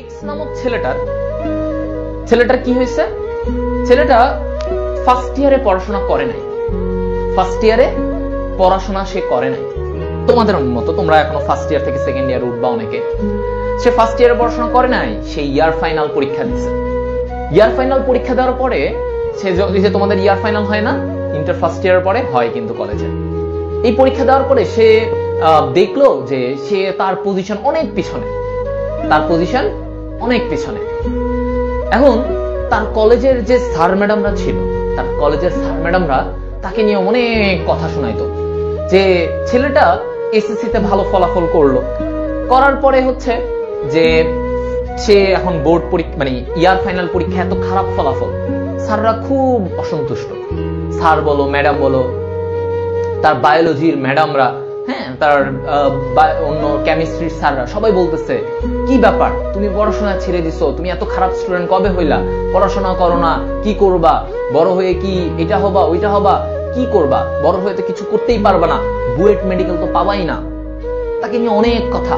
X নামক ছেলেটার কি হয়েছে, ছেলেটা ফার্স্ট ইয়ারে পড়াশোনা করে নাই। ফার্স্ট ইয়ারে পড়াশোনা সে করে নাই, তোমাদের মতো তোমরা এখনো ফার্স্ট ইয়ার থেকে সেকেন্ড ইয়ার উঠবা অনেকে। সে ফার্স্ট ইয়ারে পড়াশোনা করে নাই, সে ইয়ার ফাইনাল পরীক্ষা দিছে। ইয়ার ফাইনাল পরীক্ষা দেওয়ার পরে সে যে তোমাদের ইয়ার ফাইনাল হয় না ইন্টার ফার্স্ট ইয়ারের পরে হয় কিন্তু কলেজে, এই পরীক্ষা দেওয়ার পরে সে দেখলো যে সে তার পজিশন অনেক পিছনে, তার পজিশন অনেক পিছনে। এখন তার কলেজের যে স্যার ম্যাডামরা ছিল, তার কলেজের স্যার ম্যাডামরা তাকে নিয়ে অনেক কথা শোনাইতো যে ছেলেটা এসএসসি তে ভালো ফলাফল করলো, করার পরে হচ্ছে যে সে এখন বোর্ড পরীক্ষা মানে ইয়ার ফাইনাল পরীক্ষা এত খারাপ ফলাফল, স্যাররা খুব অসন্তুষ্ট। স্যার বলো ম্যাডাম বলো, তার বায়োলজির ম্যাডামরা, হ্যাঁ তার অন্য কেমিস্ট্রির স্যাররা সবাই বলতেছে কি ব্যাপার তুমি পড়াশোনা ছেড়ে দিছো, তুমি এত খারাপ স্টুডেন্ট কবে হইলা, পড়াশোনা করো না, কি করবা, বড় হয়ে কি এটা হবা ওইটা হবা, কি করবা, বড় হয়ে তো কিছু করতেই পারবা না, বুয়েট মেডিকেল তো পাবাই না। তাকে নিয়ে অনেক কথা,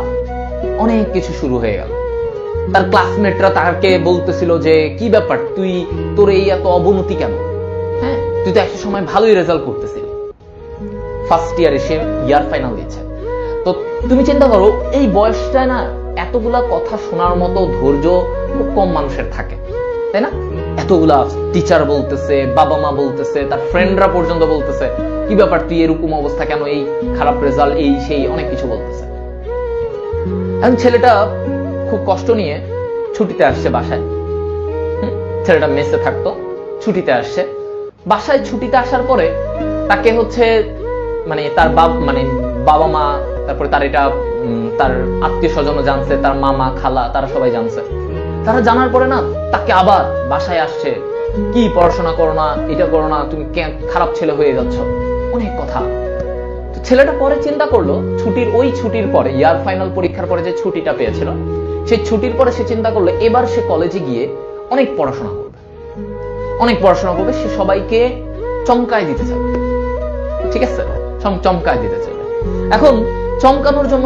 অনেক কিছু শুরু হয়ে গেল। তার ক্লাসমেটরা তাকে বলতেছিল যে কি ব্যাপার তুই, তোর এই এত অবনতি কেন, হ্যাঁ তুই তো একটা সময় ভালোই রেজাল্ট করতেছিলি। ফার্স্ট ইয়ারে সে ইয়ার ফাইনাল দিচ্ছে, তো তুমি চিন্তা করো এই বয়সটা না এতগুলা কথা শোনার মতো ধৈর্য খুব কম মানুষের থাকে, তাই না? এতগুলা টিচার বলতেছে, বাবা মা বলতেছে, তার ফ্রেন্ডরা পর্যন্ত বলতেছে কি ব্যাপার তুই এরকম অবস্থা কেন, এই খারাপ রেজাল্ট, এই সেই অনেক কিছু বলতেছে। এখন ছেলেটা খুব কষ্ট নিয়ে ছুটিতে আসছে বাসায়। ছেলেটা মেসে থাকতো, ছুটিতে আসছে বাসায়। ছুটিতে আসার পরে তাকে হচ্ছে মানে তার বাবা মা, তারপরে তার এটা তার আত্মীয় স্বজনও জানছে, তার মামা খালা তারা সবাই জানছে। তারা জানার পরে না তাকে আবার বাসায় আসছে, কি পড়াশোনা করো না, এটা করো না, তুমি খারাপ ছেলে হয়ে যাচ্ছ, অনেক কথা। তো ছেলেটা পরে চিন্তা করলো ছুটির পরে ইয়ার ফাইনাল পরীক্ষার পরে যে ছুটিটা পেয়েছিল, সেই ছুটির পরে সে চিন্তা করলো এবার সে কলেজে গিয়ে অনেক পড়াশোনা করবে, সে সবাইকে চমকায় দিতে চাবে, ঠিক আছে, চমকায় দিতে চাবে। এখন চমকানোর জন্য